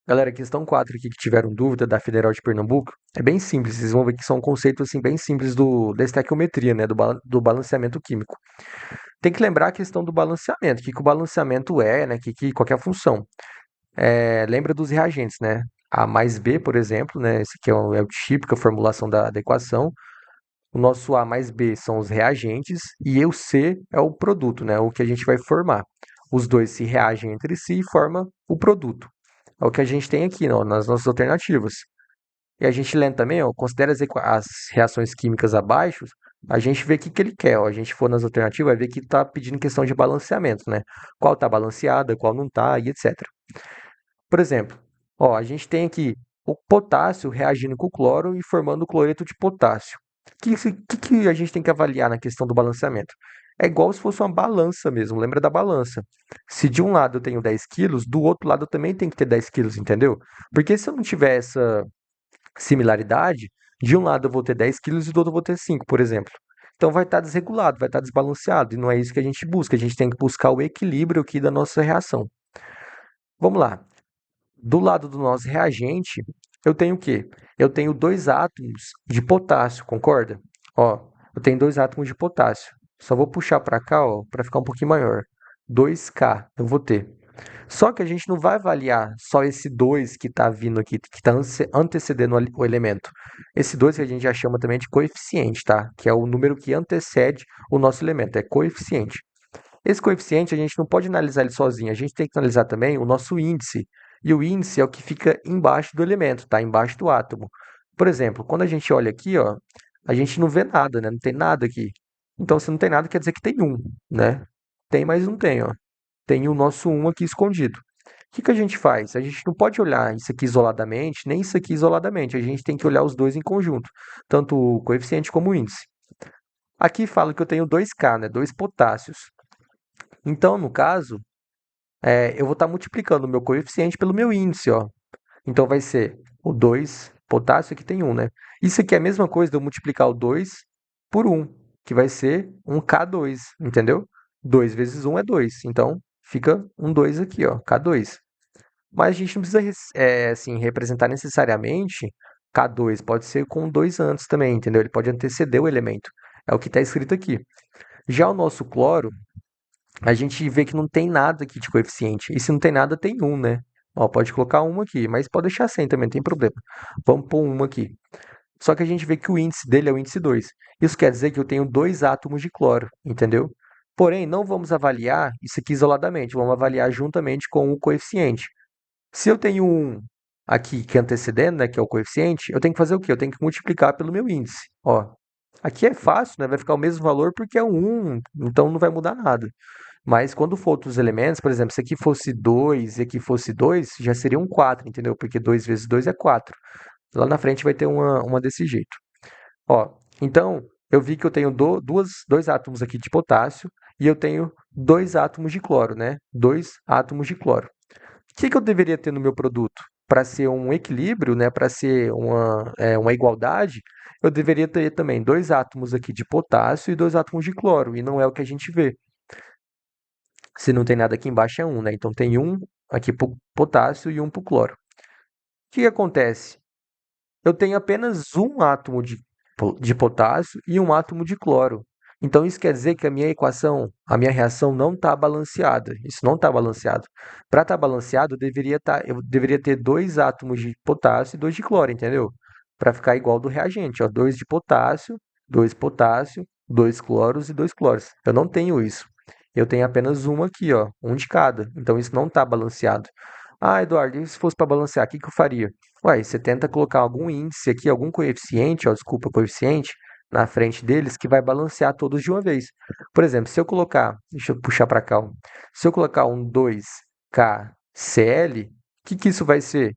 Galera, questão 4 aqui que tiveram dúvida da Federal de Pernambuco, é bem simples, vocês vão ver que são conceitos assim, bem simples da estequiometria, né, do balanceamento químico. Tem que lembrar a questão do balanceamento, o que o balanceamento é, né, qual que é a função. Lembra dos reagentes, né? A mais B, por exemplo, né, esse aqui é o típico, a formulação da equação. O nosso A mais B são os reagentes e o C é o produto, né, o que a gente vai formar. Os dois se reagem entre si e formam o produto. É o que a gente tem aqui, ó, nas nossas alternativas. E a gente lendo também, ó, considera as reações químicas abaixo, a gente vê o que ele quer. Ó, a gente for nas alternativas, vai ver que está pedindo questão de balanceamento, né? Qual está balanceada, qual não está, e etc. Por exemplo, ó, a gente tem aqui o potássio reagindo com o cloro e formando o cloreto de potássio. O que a gente tem que avaliar na questão do balanceamento? É igual se fosse uma balança mesmo, lembra da balança. Se de um lado eu tenho 10 quilos, do outro lado eu também tenho que ter 10 quilos, entendeu? Porque se eu não tiver essa similaridade, de um lado eu vou ter 10 quilos e do outro eu vou ter 5, por exemplo. Então vai estar desregulado, vai estar desbalanceado, e não é isso que a gente busca. A gente tem que buscar o equilíbrio aqui da nossa reação. Vamos lá. Do lado do nosso reagente, eu tenho o quê? Eu tenho dois átomos de potássio, concorda? Ó, eu tenho dois átomos de potássio. Só vou puxar para cá, ó, para ficar um pouquinho maior. 2K, eu vou ter. Só que a gente não vai avaliar só esse 2 que está vindo aqui, que está antecedendo o elemento. Esse 2 que a gente já chama também de coeficiente, tá? Que é o número que antecede o nosso elemento, é coeficiente. Esse coeficiente a gente não pode analisar ele sozinho, a gente tem que analisar também o nosso índice. E o índice é o que fica embaixo do elemento, tá? Embaixo do átomo. Por exemplo, quando a gente olha aqui, ó, a gente não vê nada, né? Não tem nada aqui. Então, se não tem nada, quer dizer que tem um, né? Tem, mas não tem, ó. Tem o nosso um aqui escondido. O que a gente faz? A gente não pode olhar isso aqui isoladamente, nem isso aqui isoladamente. A gente tem que olhar os dois em conjunto, tanto o coeficiente como o índice. Aqui fala que eu tenho 2K, né? Dois potássios. Então, no caso, eu vou estar multiplicando o meu coeficiente pelo meu índice, ó. Então vai ser o 2 potássio, aqui tem um, né? Isso aqui é a mesma coisa de eu multiplicar o 2 por um, que vai ser um K2, entendeu? 2 vezes um é 2, então fica um 2 aqui, ó, K2. Mas a gente não precisa assim, representar necessariamente K2, pode ser com 2 antes também, entendeu? Ele pode anteceder o elemento. É o que está escrito aqui. Já o nosso cloro, a gente vê que não tem nada aqui de coeficiente. E se não tem nada, tem um, né? Ó, pode colocar um aqui, mas pode deixar sem também, não tem problema. Vamos pôr um aqui. Só que a gente vê que o índice dele é o índice 2. Isso quer dizer que eu tenho dois átomos de cloro, entendeu? Porém, não vamos avaliar isso aqui isoladamente, vamos avaliar juntamente com o coeficiente. Se eu tenho um aqui que é antecedendo, né, que é o coeficiente, eu tenho que fazer o quê? Eu tenho que multiplicar pelo meu índice. Ó, aqui é fácil, né? Vai ficar o mesmo valor porque é um 1, então não vai mudar nada. Mas quando for outros elementos, por exemplo, se aqui fosse 2 e aqui fosse 2, já seria um 4, entendeu? Porque 2 vezes 2 é 4. Lá na frente vai ter uma desse jeito. Ó, então, eu vi que eu tenho dois átomos aqui de potássio e eu tenho dois átomos de cloro, né? Dois átomos de cloro. O que eu deveria ter no meu produto? Para ser um equilíbrio, né? Para ser uma igualdade, eu deveria ter também dois átomos aqui de potássio e dois átomos de cloro, e não é o que a gente vê. Se não tem nada aqui embaixo é um, né? Então tem um aqui para o potássio e um para o cloro. O que acontece? Eu tenho apenas um átomo de potássio e um átomo de cloro. Então isso quer dizer que a minha equação, a minha reação não está balanceada. Isso não está balanceado. Para estar balanceado, eu deveria ter dois átomos de potássio e dois de cloro, entendeu? Para ficar igual ao do reagente, ó, dois potássio, dois cloros e dois cloros. Eu não tenho isso. Eu tenho apenas um aqui, ó, um de cada. Então isso não está balanceado. Ah, Eduardo, e se fosse para balancear, o que eu faria? Ué, você tenta colocar algum índice aqui, algum coeficiente, ó, desculpa, coeficiente, na frente deles que vai balancear todos de uma vez. Por exemplo, se eu colocar, deixa eu puxar para cá, ó, se eu colocar um 2KCl, o que isso vai ser?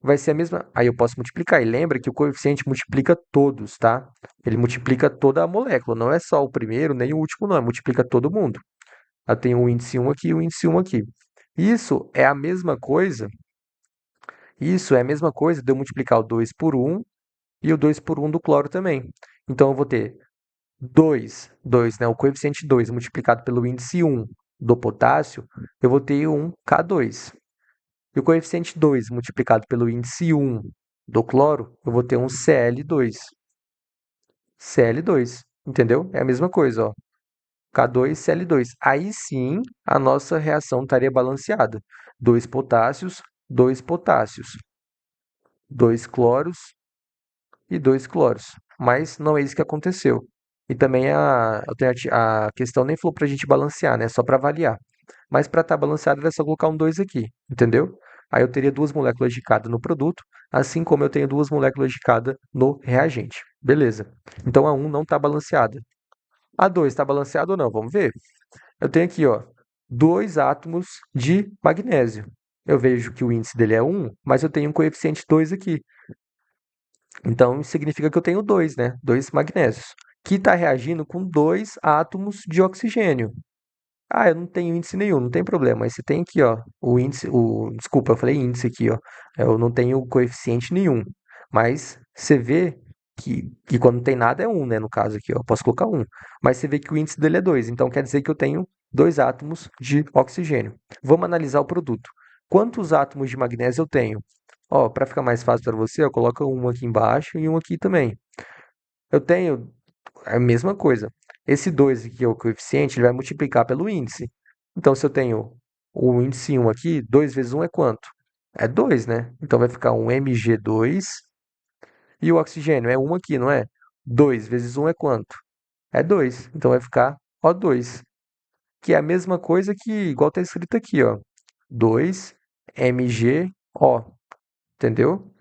Vai ser a mesma. Aí eu posso multiplicar. E lembra que o coeficiente multiplica todos, tá? Ele multiplica toda a molécula, não é só o primeiro nem o último, não. Multiplica todo mundo. Eu tenho o índice um aqui e o índice um aqui. Isso é a mesma coisa. Isso é a mesma coisa de eu multiplicar o 2 por um e o 2 por um do cloro também. Então eu vou ter 2, né, o coeficiente 2 multiplicado pelo índice um do potássio, eu vou ter um K2. E o coeficiente 2 multiplicado pelo índice 1 do cloro, eu vou ter um Cl2. Cl2, entendeu? É a mesma coisa, ó. K2Cl2. Aí sim, a nossa reação estaria balanceada. Dois potássios, dois potássios, dois cloros e dois cloros. Mas não é isso que aconteceu. E também a questão nem falou para a gente balancear, né? Só para avaliar. Mas para estar balanceado era só colocar um 2 aqui, entendeu? Aí eu teria duas moléculas de cada no produto, assim como eu tenho duas moléculas de cada no reagente. Beleza. Então a um não está balanceada. A 2 está balanceada ou não? Vamos ver. Eu tenho aqui, ó, dois átomos de magnésio. Eu vejo que o índice dele é 1, mas eu tenho um coeficiente 2 aqui. Então, isso significa que eu tenho dois, né? Dois magnésios, que está reagindo com dois átomos de oxigênio. Ah, eu não tenho índice nenhum, não tem problema. Mas você tem aqui, ó, desculpa, eu falei índice aqui, ó. Eu não tenho coeficiente nenhum. Mas você vê que quando não tem nada é um, né? No caso aqui, ó, eu posso colocar um. Mas você vê que o índice dele é 2. Então quer dizer que eu tenho dois átomos de oxigênio. Vamos analisar o produto. Quantos átomos de magnésio eu tenho? Ó, para ficar mais fácil para você, eu coloco um aqui embaixo e um aqui também. Eu tenho a mesma coisa. Esse 2 aqui é o coeficiente, ele vai multiplicar pelo índice. Então, se eu tenho o índice 1 aqui, 2 vezes 1 é quanto? É 2, né? Então vai ficar um Mg2 e o oxigênio é 1 aqui, não é? 2 vezes 1 é quanto? É 2. Então vai ficar O2, que é a mesma coisa que, igual está escrito aqui, ó. 2MgO, entendeu?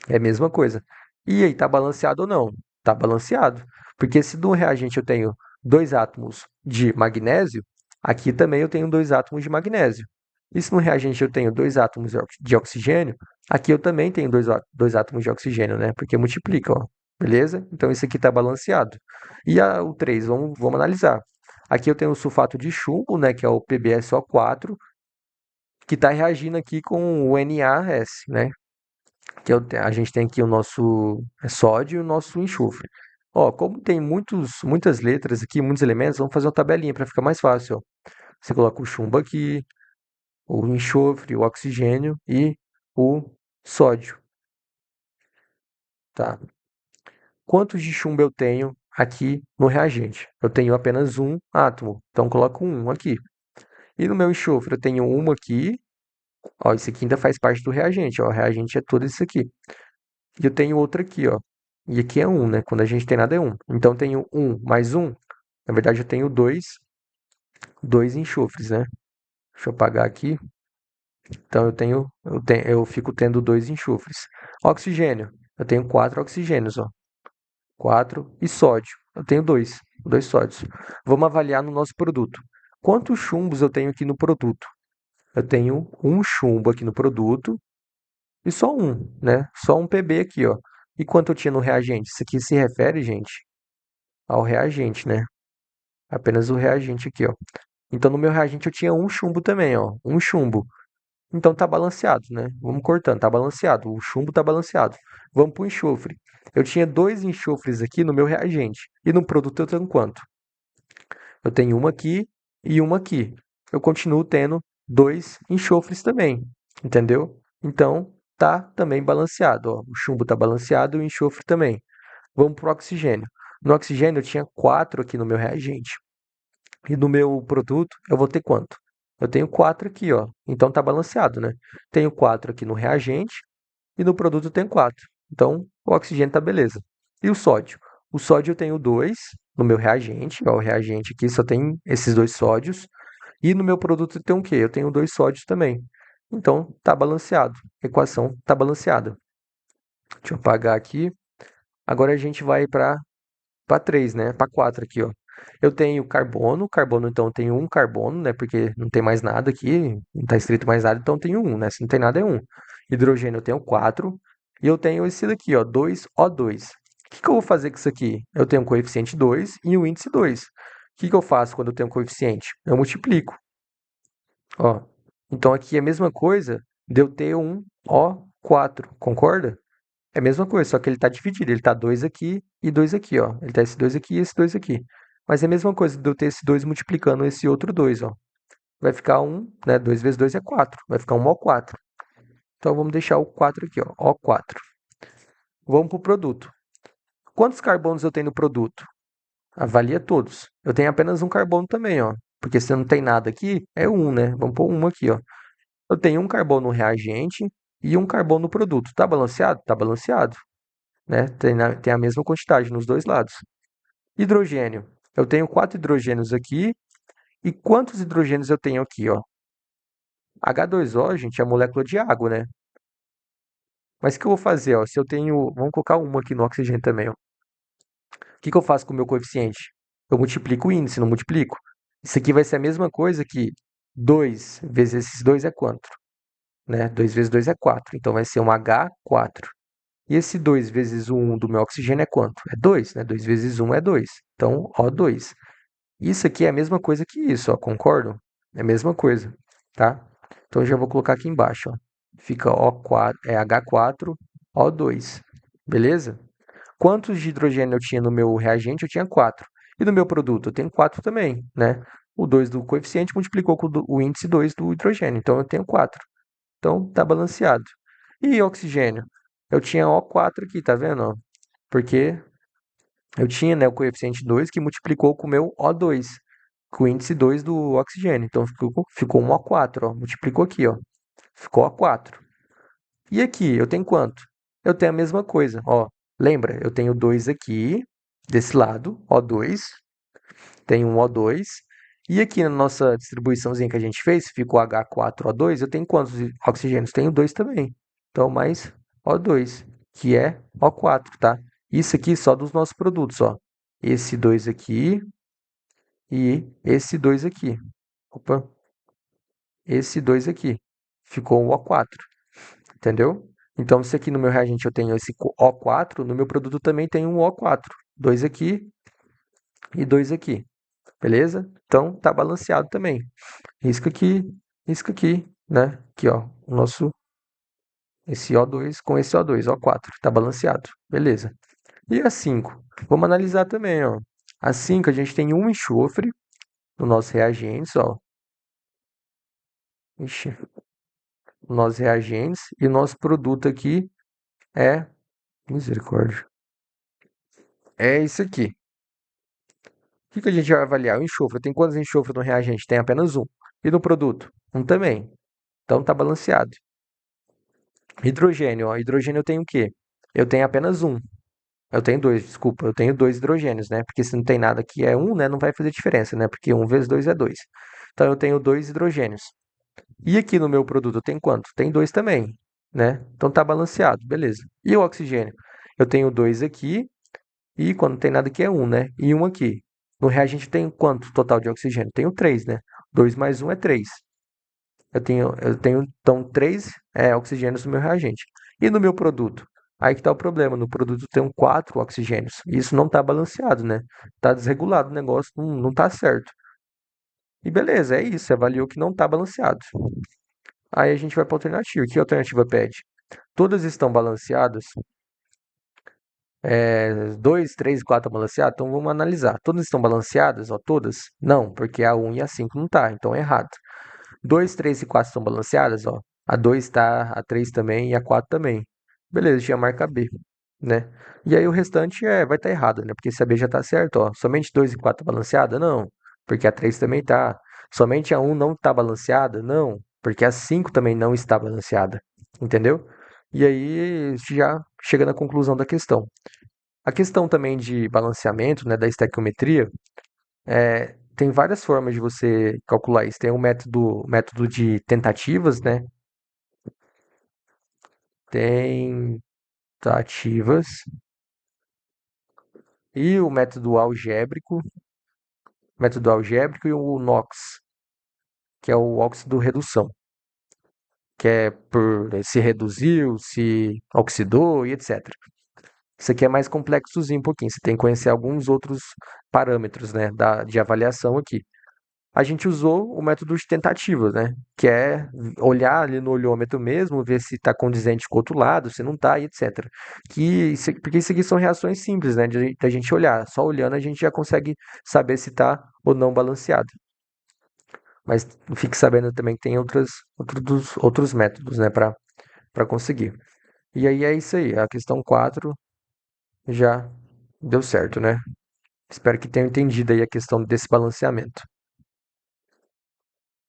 É a mesma coisa. E aí, tá balanceado ou não? Tá balanceado. Porque se no reagente eu tenho dois átomos de magnésio, aqui também eu tenho dois átomos de magnésio. E se no reagente eu tenho dois átomos de oxigênio, aqui eu também tenho dois átomos de oxigênio, né? Porque multiplica, ó. Beleza? Então isso aqui está balanceado. E o 3, vamos analisar. Aqui eu tenho o sulfato de chumbo, né? Que é o PbSO4, que está reagindo aqui com o NaS, né? A gente tem aqui o nosso sódio e o nosso enxofre. Ó, como tem muitas letras aqui, muitos elementos, vamos fazer uma tabelinha para ficar mais fácil. Ó. Você coloca o chumbo aqui, o enxofre, o oxigênio e o sódio, tá? Quantos de chumbo eu tenho aqui no reagente? Eu tenho apenas um átomo, então coloco um aqui. E no meu enxofre eu tenho uma aqui, ó, isso aqui ainda faz parte do reagente, ó, o reagente é tudo isso aqui. E eu tenho outra aqui, ó. E aqui é um, né? Quando a gente tem nada é um. Então eu tenho um mais um. Na verdade, eu tenho dois enxofres, né? Deixa eu apagar aqui. Então eu fico tendo dois enxofres. Oxigênio. Eu tenho quatro oxigênios, ó. Quatro. E sódio. Eu tenho dois sódios. Vamos avaliar no nosso produto. Quantos chumbos eu tenho aqui no produto? Eu tenho um chumbo aqui no produto e só um, né? Só um Pb aqui, ó. E quanto eu tinha no reagente? Isso aqui se refere, gente, ao reagente, né? Apenas o reagente aqui, ó. Então no meu reagente eu tinha um chumbo também, ó. Um chumbo. Então tá balanceado, né? Vamos cortando, tá balanceado. O chumbo tá balanceado. Vamos pro enxofre. Eu tinha dois enxofres aqui no meu reagente. E no produto eu tenho quanto? Eu tenho uma aqui e uma aqui. Eu continuo tendo dois enxofres também, entendeu? Então tá também balanceado, ó. O chumbo tá balanceado e o enxofre também. Vamos pro oxigênio. No oxigênio eu tinha quatro aqui no meu reagente. E no meu produto, eu vou ter quanto? Eu tenho 4 aqui, ó. Então tá balanceado, né? Tenho 4 aqui no reagente e no produto eu tenho 4. Então o oxigênio tá beleza. E o sódio? O sódio eu tenho 2 no meu reagente, ó, o reagente aqui só tem esses dois sódios. E no meu produto eu tenho o quê? Eu tenho dois sódios também. Então tá balanceado. A equação tá balanceada. Deixa eu apagar aqui. Agora a gente vai para 3, né? Para 4 aqui, ó. Eu tenho carbono então eu tenho um carbono, né? Porque não tem mais nada aqui, não está escrito mais nada, então eu tenho um, né? Se não tem nada é um. Hidrogênio eu tenho 4 e eu tenho esse daqui, ó, 2O2. O que que eu vou fazer com isso aqui? Eu tenho um coeficiente 2 e um índice 2. O que que eu faço quando eu tenho um coeficiente? Eu multiplico, ó. Então aqui é a mesma coisa de eu ter um O4, concorda? É a mesma coisa, só que ele está dividido. Ele está 2 aqui e 2 aqui, ó. Ele está esse 2 aqui e esse 2 aqui. Mas é a mesma coisa de eu ter esse 2 multiplicando esse outro 2, ó. Vai ficar um, né? 2 vezes 2 é 4. Vai ficar um O4. Então vamos deixar o 4 aqui, ó, O4. Vamos para o produto. Quantos carbonos eu tenho no produto? Avalia todos. Eu tenho apenas um carbono também, ó. Porque se não tem nada aqui, é um, né? Vamos pôr um aqui, ó. Eu tenho um carbono no reagente e um carbono no produto. Tá balanceado? Tá balanceado, né? Tem a mesma quantidade nos dois lados. Hidrogênio. Eu tenho 4 hidrogênios aqui. E quantos hidrogênios eu tenho aqui, ó? H2O, gente, é a molécula de água, né? Mas o que eu vou fazer, ó? Se eu tenho. Vamos colocar uma aqui no oxigênio também, ó. O que que eu faço com o meu coeficiente? Eu multiplico o índice, não multiplico? Isso aqui vai ser a mesma coisa que 2 vezes esses 2 é quanto? Né? 2 vezes 2 é 4. Então vai ser um H4. E esse 2 vezes o 1 do meu oxigênio é quanto? É 2, né? 2 vezes 1 é 2. Então, O2. Isso aqui é a mesma coisa que isso, ó, concordam? É a mesma coisa, tá? Então eu já vou colocar aqui embaixo, ó. Fica O4, é H4, O2. Beleza? Quantos de hidrogênio eu tinha no meu reagente? Eu tinha 4. E no meu produto? Eu tenho 4 também, né? O 2 do coeficiente multiplicou com o índice 2 do hidrogênio. Então eu tenho 4. Então tá balanceado. E oxigênio? Eu tinha O4 aqui, tá vendo? Ó? Porque eu tinha, né, o coeficiente 2 que multiplicou com o meu O2, com o índice 2 do oxigênio. Então ficou um O4, ó. Multiplicou aqui, ó. Ficou O4. E aqui, eu tenho quanto? Eu tenho a mesma coisa, ó. Lembra, eu tenho 2 aqui, desse lado, O2, tenho um O2. E aqui na nossa distribuiçãozinha que a gente fez, ficou H4O2, eu tenho quantos oxigênios? Tenho 2 também. Então, mais O2, que é O4, tá? Isso aqui só dos nossos produtos, ó. Esse 2 aqui e esse 2 aqui. Opa, esse 2 aqui. Ficou um O4. Entendeu? Então, se aqui no meu reagente eu tenho esse O4, no meu produto também tem um O4. Dois aqui e dois aqui. Beleza? Então, tá balanceado também. Risco aqui, né? Aqui, ó. O nosso, esse O2 com esse O2, O4. Tá balanceado. Beleza. E a 5? Vamos analisar também, ó. A 5, a gente tem um enxofre no nosso reagentes, ó. Ixi, nos nossos reagentes. E o nosso produto aqui é... Misericórdia. É isso aqui. O que que a gente vai avaliar? O enxofre. Tem quantos enxofres no reagente? Tem apenas um. E no produto? Um também. Então tá balanceado. Hidrogênio, ó. Hidrogênio eu tenho o quê? Eu tenho apenas um. Eu tenho dois, desculpa. Eu tenho dois hidrogênios, né? Porque se não tem nada que é um, né? Não vai fazer diferença, né? Porque um vezes dois é dois. Então eu tenho dois hidrogênios. E aqui no meu produto eu tenho quanto? Tem dois também, né? Então tá balanceado, beleza. E o oxigênio? Eu tenho dois aqui e quando não tem nada aqui é um, né? E um aqui. No reagente tem quanto total de oxigênio? Tenho três, né? 2 mais um é 3. Eu tenho então 3 oxigênios no meu reagente. E no meu produto? Aí que está o problema. No produto tem 4 oxigênios. Isso não está balanceado, né? Está desregulado o negócio, não está certo. E beleza, é isso. Você avaliou que não está balanceado. Aí a gente vai para a alternativa. Que a alternativa pede? Todas estão balanceadas? 2, 3 e 4 balanceadas? Então vamos analisar. Todas estão balanceadas? Ó, todas? Não, porque a 1 e a 5 não tá, então é errado. 2, 3 e 4 estão balanceadas, ó. A 2 tá, a 3 também e a 4 também. Beleza, tinha a marca B, né? E aí o restante vai estar errado, né? Porque se a B já tá certo, ó. Somente 2 e 4 balanceada? Não, porque a 3 também tá. Somente a 1 não tá balanceada? Não, porque a 5 também não está balanceada. Entendeu? E aí já chega na conclusão da questão. A questão também de balanceamento, né, da estequiometria, tem várias formas de você calcular isso. Tem o método de tentativas, né? Tentativas e o método algébrico e o NOx, que é o óxido redução, que é por se reduziu, se oxidou e etc. Isso aqui é mais complexozinho um pouquinho. Você tem que conhecer alguns outros parâmetros, né, de avaliação aqui. A gente usou o método de tentativa, né? Que é olhar ali no olhômetro mesmo, ver se está condizente com o outro lado, se não está, e etc. Porque isso aqui são reações simples, né? Da gente olhar. Só olhando a gente já consegue saber se está ou não balanceado. Mas fique sabendo também que tem outros métodos, né? para conseguir. E aí é isso aí, a questão 4 já deu certo, né? Espero que tenham entendido aí a questão desse balanceamento.